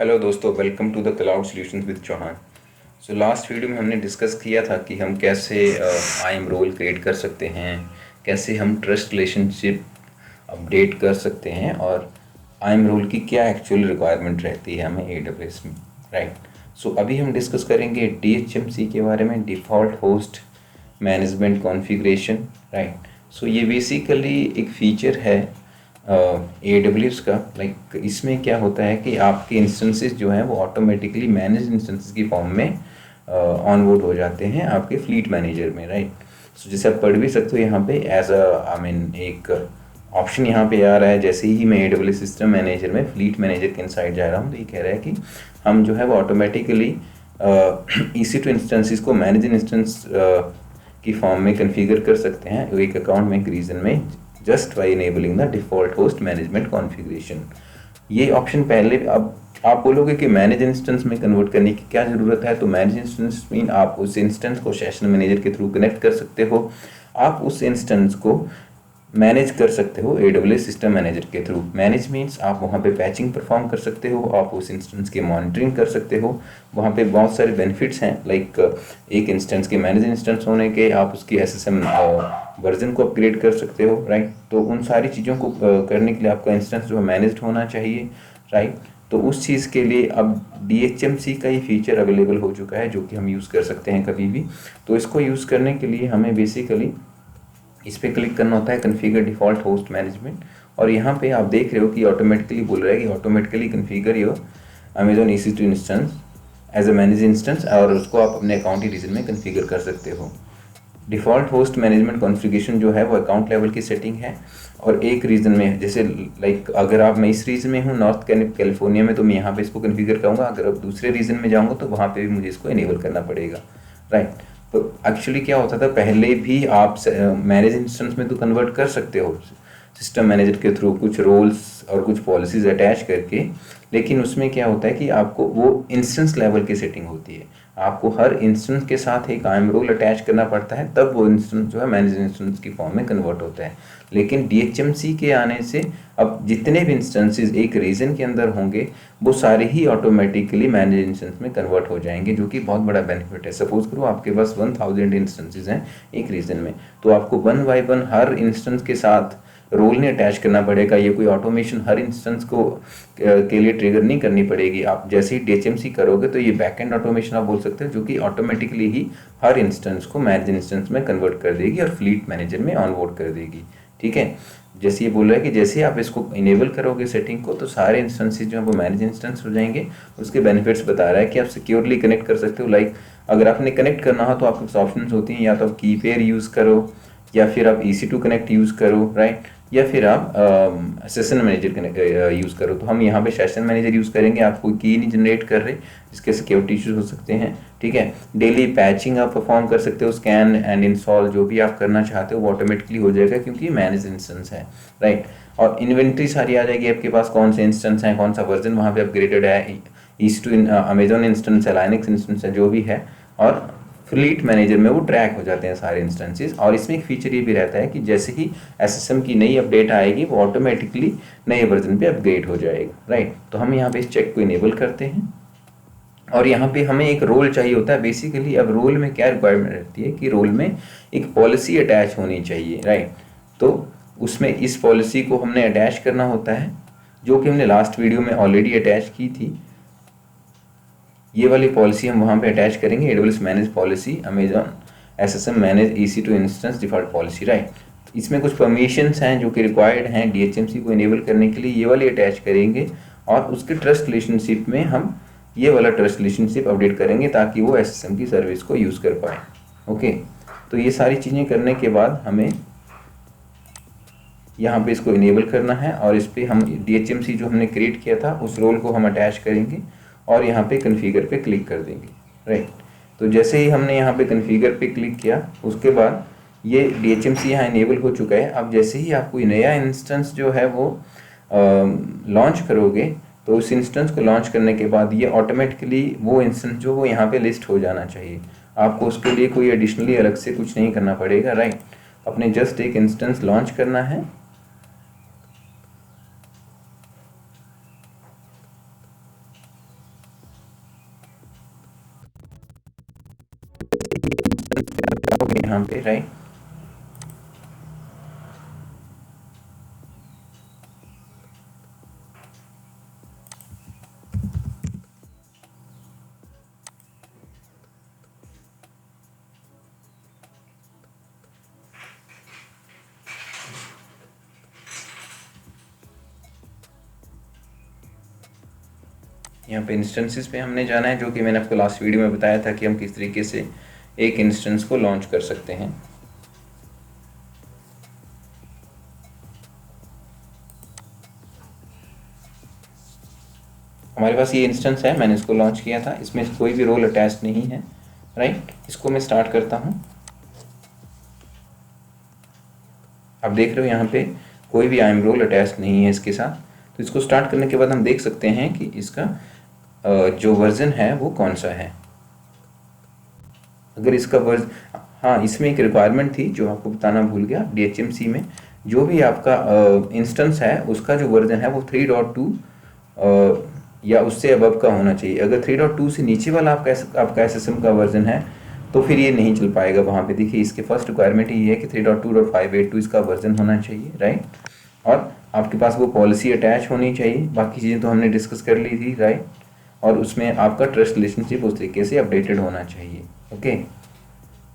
Hello दोस्तों, welcome to the cloud solutions with Chauhan. So last video में हमने discuss किया था कि हम कैसे आईएम रोल क्रिएट कर सकते हैं, कैसे हम ट्रस्ट रिलेशनशिप अपडेट कर सकते हैं और आईएम रोल की क्या एक्चुअल रिक्वायरमेंट रहती है हमें एडब्ल्यूएस में, राइट। सो अभी हम डिस्कस करेंगे डीएचएमसी के बारे में, default host management configuration, right. So ये बेसिकली एक फ़ीचर है AWS का। लाइक इसमें क्या होता है कि आपके इंस्टेंसेस जो हैं वो ऑटोमेटिकली मैनेज इंस्टेंसेस की फॉर्म में ऑनबोर्ड हो जाते हैं आपके फ्लीट मैनेजर में, राइट। सो जैसे आप पढ़ भी सकते हो यहाँ पे एज एक ऑप्शन यहाँ पे आ रहा है। जैसे ही मैं AWS सिस्टम मैनेजर में फ्लीट मैनेजर के इनसाइड जा रहा हूँ तो ये कह रहा है कि हम जो है वो ऑटोमेटिकली EC2 इंस्टेंसेस को मैनेज इंस्टेंस की फॉर्म में कन्फिगर कर सकते हैं एक अकाउंट में, एक रीजन में, just by enabling the default host management configuration. ये ऑप्शन पहले, अब आप बोलोगे कि मैनेज इंस्टेंस में कन्वर्ट करने की क्या ज़रूरत है, तो मैनेज इंस्टेंस मीन आप उस इंस्टेंस को सेशन मैनेजर के थ्रू कनेक्ट कर सकते हो। आप उस इंस्टेंस को मैनेज कर सकते हो AWS सिस्टम मैनेजर के थ्रू। मैनेज मीन्स आप वहाँ पे पैचिंग परफॉर्म कर सकते हो, आप उस इंस्टेंस की मॉनिटरिंग कर सकते हो। वहाँ पे बहुत सारे बेनिफिट्स हैं, लाइक एक इंस्टेंस के मैनेज इंस्टेंस होने के आप उसकी SSM वर्जन को अपग्रेड कर सकते हो, राइट। तो उन सारी चीज़ों को करने के लिए आपका इंस्टेंस जो है मैनेज्ड होना चाहिए, राइट। तो उस चीज़ के लिए अब DHMC का ही फीचर अवेलेबल हो चुका है जो कि हम यूज़ कर सकते हैं कभी भी। तो इसको यूज़ करने के लिए हमें बेसिकली इस पर क्लिक करना होता है कन्फिगर डिफ़ॉल्ट होस्ट मैनेजमेंट, और यहाँ पे आप देख रहे हो कि ऑटोमेटिकली बोल रहा है कि automatically configure your Amazon EC2 instance as a manage instance, और उसको आप अपने अकाउंट ही रीजन में कन्फिगर कर सकते हो। डिफ़ॉल्ट होस्ट मैनेजमेंट कॉन्फ़िगरेशन जो है वो अकाउंट लेवल की सेटिंग है और एक रीजन में, जैसे लाइक अगर आप, मैं इस रीजन में हूँ नॉर्थ कैलिफोर्निया में, तो मैं यहाँ पे इसको कन्फिगर करूँगा। अगर आप दूसरे रीजन में जाऊँगा तो वहाँ पे भी मुझे इसको इनेबल करना पड़ेगा, राइट। तो एक्चुअली क्या होता था पहले भी, आप मैनेज इंस्टेंस में तो कन्वर्ट कर सकते हो सिस्टम मैनेजर के थ्रू कुछ रोल्स और कुछ पॉलिसीज अटैच करके, लेकिन उसमें क्या होता है कि आपको वो इंस्टेंस लेवल की सेटिंग होती है। आपको हर इंस्टेंस के साथ एक आईएम रोल अटैच करना पड़ता है, तब वो इंस्टेंस जो है मैनेज इंस्टेंस की फॉर्म में कन्वर्ट होता है। लेकिन DHMC के आने से अब जितने भी इंस्टेंसेस एक रीजन के अंदर होंगे वो सारे ही ऑटोमेटिकली मैनेज इंस्टेंस में कन्वर्ट हो जाएंगे, जो कि बहुत बड़ा बेनिफिट है। सपोज करो आपके पास 1000 इंस्टेंसेस हैं एक रीजन में, तो आपको 1 बाय 1 हर इंस्टेंस के साथ रोल नहीं अटैच करना पड़ेगा। ये कोई ऑटोमेशन हर इंस्टेंस को के लिए ट्रिगर नहीं करनी पड़ेगी। आप जैसे ही DHMC करोगे तो ये बैक एंड ऑटोमेशन आप बोल सकते हो, जो कि ऑटोमेटिकली ही हर इंस्टेंस को मैनेज इंस्टेंस में कन्वर्ट कर देगी और फ्लीट मैनेजर में ऑनबोर्ड कर देगी, ठीक है। जैसे ये बोल रहा है कि जैसे ही आप इसको इनेबल करोगे सेटिंग को, तो सारे इंस्टेंसेस जो है वो मैनेज इंस्टेंस हो जाएंगे। उसके बेनिफिट्स बता रहा है कि आप सिक्योरली कनेक्ट कर सकते हो। लाइक अगर आपने कनेक्ट करना हो तो आपके पास ऑप्शन होती हैं, या तो आप की पेयर यूज़ करो, या फिर आप EC2 कनेक्ट यूज़ करो, राइट, या फिर आप सेशन मैनेजर यूज़ करो। तो हम यहाँ पे सेशन मैनेजर यूज़ करेंगे। आप कोई की नहीं जनरेट कर रहे, इसके सिक्योरिटी इश्यूज हो सकते हैं, ठीक है। डेली पैचिंग आप परफॉर्म कर सकते हो, स्कैन एंड इंस्टॉल जो भी आप करना चाहते हो वो ऑटोमेटिकली हो जाएगा, क्योंकि मैनेज इंस्टेंस है, राइट। और इन्वेंट्री सारी आ जाएगी आपके पास, कौन से इंस्टेंस हैं, कौन सा वर्जन वहाँ पे अपग्रेडेड है, EC2 अमेजॉन इंस्टेंस है, लाइनक्स इंस्टेंस है, जो भी है, और फ्लीट मैनेजर में वो ट्रैक हो जाते हैं सारे इंस्टेंसेस। और इसमें एक फीचर ये भी रहता है कि जैसे ही SSM की नई अपडेट आएगी वो ऑटोमेटिकली नए वर्जन पे अपग्रेड हो जाएगा, राइट। तो हम यहाँ पे इस चेक को इनेबल करते हैं और यहाँ पे हमें एक रोल चाहिए होता है बेसिकली। अब रोल में क्या रिक्वायरमेंट रहती है कि रोल में एक पॉलिसी अटैच होनी चाहिए, राइट। तो उसमें इस पॉलिसी को हमने अटैच करना होता है, जो कि हमने लास्ट वीडियो में ऑलरेडी अटैच की थी। ये वाली पॉलिसी हम वहाँ पे अटैच करेंगे, AWS manage policy Amazon SSM manage EC2 instance default policy, right. इसमें कुछ परमिशंस हैं जो कि रिक्वायर्ड हैं DHMC को इनेबल करने के लिए, ये वाली अटैच करेंगे। और उसके ट्रस्ट रिलेशनशिप में हम ये वाला ट्रस्ट रिलेशनशिप अपडेट करेंगे ताकि वो SSM की सर्विस को यूज़ कर पाए, ओके। तो ये सारी चीज़ें करने के बाद हमें यहाँ पे इसको इनेबल करना है, और इस पर हम DHMC जो हमने क्रिएट किया था उस रोल को हम अटैच करेंगे और यहाँ पे कन्फिगर पे क्लिक कर देंगे, राइट। तो जैसे ही हमने यहाँ पे कन्फिगर पे क्लिक किया उसके बाद ये DHMC यहाँ इनेबल हो चुका है। अब जैसे ही आप कोई नया इंस्टेंस जो है वो लॉन्च करोगे, तो उस इंस्टेंस को लॉन्च करने के बाद ये ऑटोमेटिकली वो इंस्टेंस जो वो यहाँ पे लिस्ट हो जाना चाहिए। आपको उसके लिए कोई एडिशनली अलग से कुछ नहीं करना पड़ेगा, राइट। अपने जस्ट एक इंस्टेंस लॉन्च करना है, यहाँ पे, राइट। यहाँ पे इंस्टेंसेस पे हमने जाना है, जो कि मैंने आपको लास्ट वीडियो में बताया था कि हम किस तरीके से एक इंस्टेंस को लॉन्च कर सकते हैं। हमारे पास ये इंस्टेंस है, मैंने इसको लॉन्च किया था, इसमें कोई भी रोल अटैच नहीं है, राइट। इसको मैं स्टार्ट करता हूँ। आप देख रहे हो यहाँ पे कोई भी आई एम रोल अटैच नहीं है इसके साथ। तो इसको स्टार्ट करने के बाद हम देख सकते हैं कि इसका जो वर्जन है वो कौन सा है। अगर इसका हाँ, इसमें एक रिक्वायरमेंट थी जो आपको बताना भूल गया। DHMC में जो भी आपका इंस्टेंस है उसका जो वर्जन है वो 3.2 या उससे अबव का होना चाहिए। अगर 3.2 से नीचे वाला आपका SSM का वर्जन है तो फिर ये नहीं चल पाएगा। वहाँ पे देखिए इसके फर्स्ट रिक्वायरमेंट ये है कि 3.2.582 इसका वर्जन होना चाहिए, राइट। और आपके पास वो पॉलिसी अटैच होनी चाहिए। बाकी चीज़ें तो हमने डिस्कस कर ली थी, राइट। और उसमें आपका ट्रस्ट रिलेशनशिप उस तरीके से अपडेटेड होना चाहिए, ओके।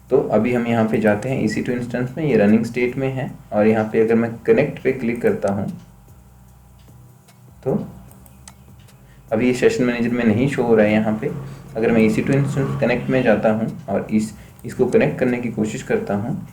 तो अभी हम यहाँ पे जाते हैं EC2 इंस्टेंस में, ये रनिंग स्टेट में है। और यहाँ पे अगर मैं कनेक्ट पे क्लिक करता हूँ तो अभी ये सेशन मैनेजर में नहीं शो हो रहा है यहाँ पे। अगर मैं EC2 इंस्टेंस कनेक्ट में जाता हूँ और इसको कनेक्ट करने की कोशिश करता हूँ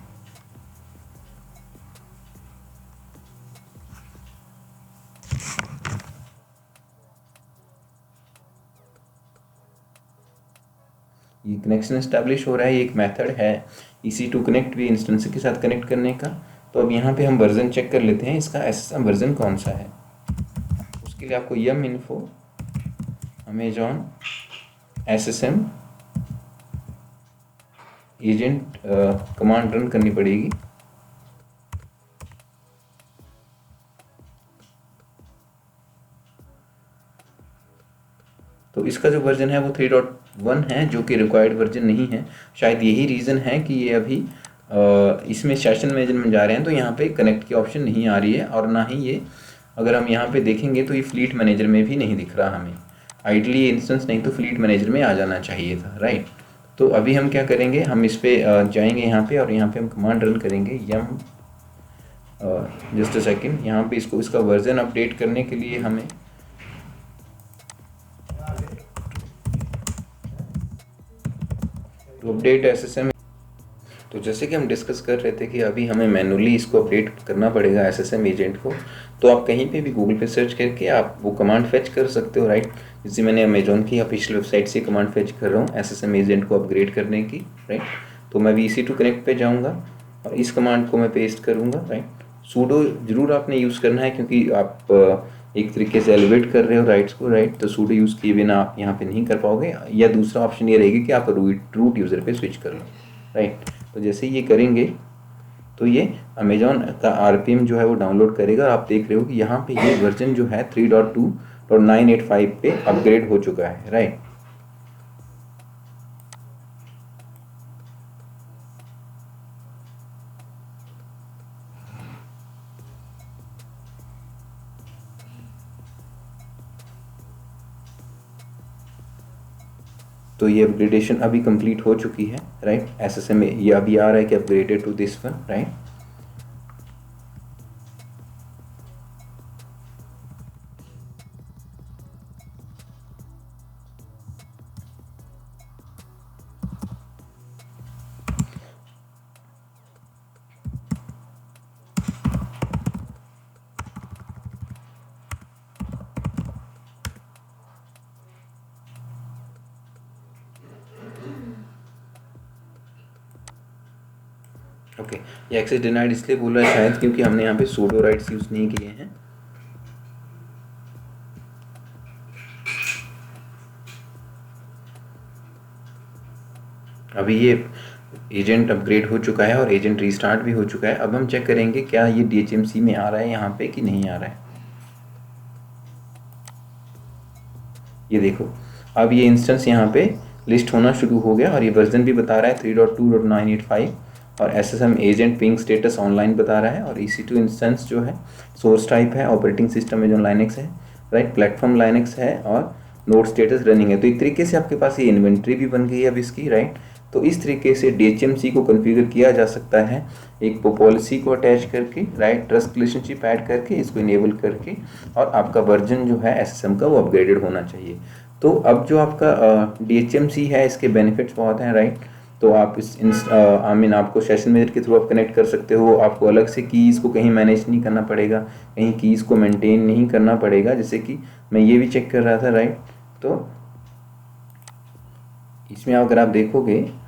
ये कनेक्शन एस्टैब्लिश हो रहा है। ये एक मेथड है EC2 कनेक्ट भी इंस्टेंस के साथ कनेक्ट करने का। तो अब यहाँ पे हम वर्जन चेक कर लेते हैं, इसका SSM वर्जन कौन सा है। उसके लिए आपको yum info Amazon SSM agent command run करनी पड़ेगी। तो इसका जो वर्जन है वो 3.1 है, जो कि रिक्वायर्ड वर्जन नहीं है। शायद यही रीज़न है कि ये अभी इसमें सेशन मैनेजर में जा रहे हैं तो यहाँ पे कनेक्ट की ऑप्शन नहीं आ रही है। और ना ही ये, अगर हम यहाँ पे देखेंगे तो ये फ्लीट मैनेजर में भी नहीं दिख रहा हमें। आइडली ये इंस्टेंस नहीं तो फ्लीट मैनेजर में आ जाना चाहिए था, राइट। तो अभी हम क्या करेंगे, हम इस पर जाएंगे यहाँ पे, और यहाँ पे हम कमांड रन करेंगे yum जस्ट अ सेकेंड। यहाँ पे इसका वर्जन अपडेट करने के लिए हमें टू अपडेट SSM। तो जैसे कि हम डिस्कस कर रहे थे कि अभी हमें मैनुअली इसको अपडेट करना पड़ेगा SSM एजेंट को। तो आप कहीं पे भी गूगल पे सर्च करके आप वो कमांड फेच कर सकते हो, राइट। जैसे मैंने अमेजॉन की ऑफिशियल वेबसाइट से कमांड फेच कर रहा हूँ SSM एजेंट को अपग्रेड करने की, राइट। तो मैं EC2 कनेक्ट पे जाऊँगा और इस कमांड को मैं पेस्ट करूँगा, राइट। सूडो जरूर आपने यूज़ करना है क्योंकि आप एक तरीके से एलिवेट कर रहे हो राइट्स को, राइट। तो सूडो यूज़ किए बिना आप यहाँ पे नहीं कर पाओगे। या दूसरा ऑप्शन ये रहेगा कि आप रूट यूज़र पे स्विच कर लो, राइट। तो जैसे ये करेंगे तो ये अमेजॉन का RPM जो है वो डाउनलोड करेगा। आप देख रहे हो कि यहाँ पे ये वर्जन जो है 3.2.985 पे अपग्रेड हो चुका है, राइट। तो ये अपग्रेडेशन अभी कंप्लीट हो चुकी है, राइट। SSM ये अभी आ रहा है कि upgraded to this one, right. Okay, ये एक्सेस डिनाइड इसलिए बोल रहा है शायद क्योंकि हमने यहाँ पे सूडो राइट्स यूज़ नहीं किए हैं। अभी ये एजेंट अपग्रेड हो चुका है और एजेंट रीस्टार्ट भी हो चुका है। अब हम चेक करेंगे क्या ये DHMC में आ रहा है यहाँ पे कि नहीं आ रहा है। ये देखो, अब ये इंस्टेंस यहाँ पे लिस्ट होना शुरू हो गया और ये वर्जन भी बता रहा है 3.2.985 और SSM agent ping status online बता रहा है, और EC2 इंस्टेंस जो है सोर्स टाइप है, ऑपरेटिंग सिस्टम में जो लाइनक्स है, राइट, प्लेटफॉर्म लाइनक्स है, और नोड स्टेटस रनिंग है। तो एक तरीके से आपके पास ये इन्वेंट्री भी बन गई है अब इसकी, राइट। तो इस तरीके से DHMC को कॉन्फ़िगर किया जा सकता है एक पॉलिसी को अटैच करके, राइट, ट्रस्ट रिलेशनशिप ऐड करके, इसको इनेबल करके, और आपका वर्जन जो है SSM का वो अपग्रेडेड होना चाहिए। तो अब जो आपका DHMC है इसके बेनिफिट्स बहुत हैं, राइट। तो आप आपको सेशन मैनेजर के थ्रू आप कनेक्ट कर सकते हो, आपको अलग से कीज़ को कहीं मैनेज नहीं करना पड़ेगा, कहीं कीज़ को मेंटेन नहीं करना पड़ेगा। जैसे कि मैं ये भी चेक कर रहा था, राइट। तो इसमें अगर आप देखोगे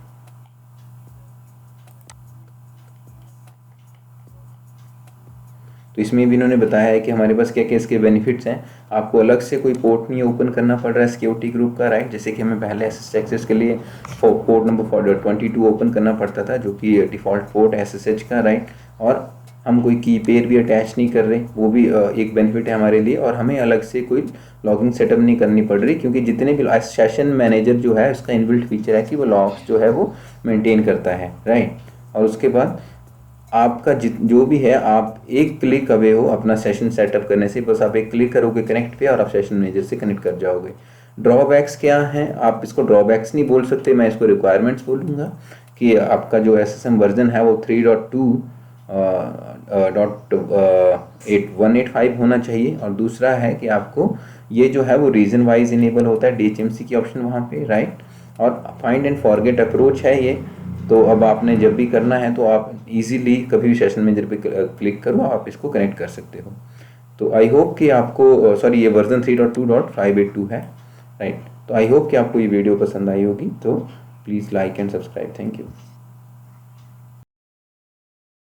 तो इसमें भी इन्होंने बताया है कि हमारे पास क्या क्या इसके बेनिफिट्स हैं। आपको अलग से कोई पोर्ट नहीं ओपन करना पड़ रहा है सिक्योरिटी ग्रुप का, राइट। जैसे कि हमें पहले SSH के लिए पोर्ट नंबर 22 ओपन करना पड़ता था, जो कि डिफ़ॉल्ट पोर्ट SSH का, राइट। और हम कोई की पेयर भी अटैच नहीं कर रहे, वो भी एक बेनिफिट है हमारे लिए। और हमें अलग से कोई लॉगिंग सेटअप नहीं करनी पड़ रही, क्योंकि जितने भी सेशन मैनेजर जो है उसका इनबिल्ट फीचर है कि वो लॉग्स जो है वो मेंटेन करता है, राइट। और उसके बाद आपका जो भी है, आप एक क्लिक अवे हो अपना सेशन सेटअप करने से। बस आप एक क्लिक करोगे कनेक्ट पे और आप सेशन मैनेजर से कनेक्ट कर जाओगे। ड्रॉबैक्स क्या हैं? आप इसको ड्रॉबैक्स नहीं बोल सकते, मैं इसको रिक्वायरमेंट्स बोलूँगा कि आपका जो SSM वर्जन है वो 3.2.185 होना चाहिए। और दूसरा है कि आपको ये जो है वो रीजन वाइज इनेबल होता है, DHMC की ऑप्शन वहाँ पे, राइट। और फाइंड एंड फॉरगेट अप्रोच है ये। तो अब आपने जब भी करना है तो आप इजीली कभी भी सेशन मैनेजर पे क्लिक करो, आप इसको कनेक्ट कर सकते हो। तो आई होप कि आपको सॉरी ये वर्जन 3.2.582 है, राइट। तो आई होप कि आपको ये वीडियो पसंद आई होगी। तो please like and subscribe. Thank you.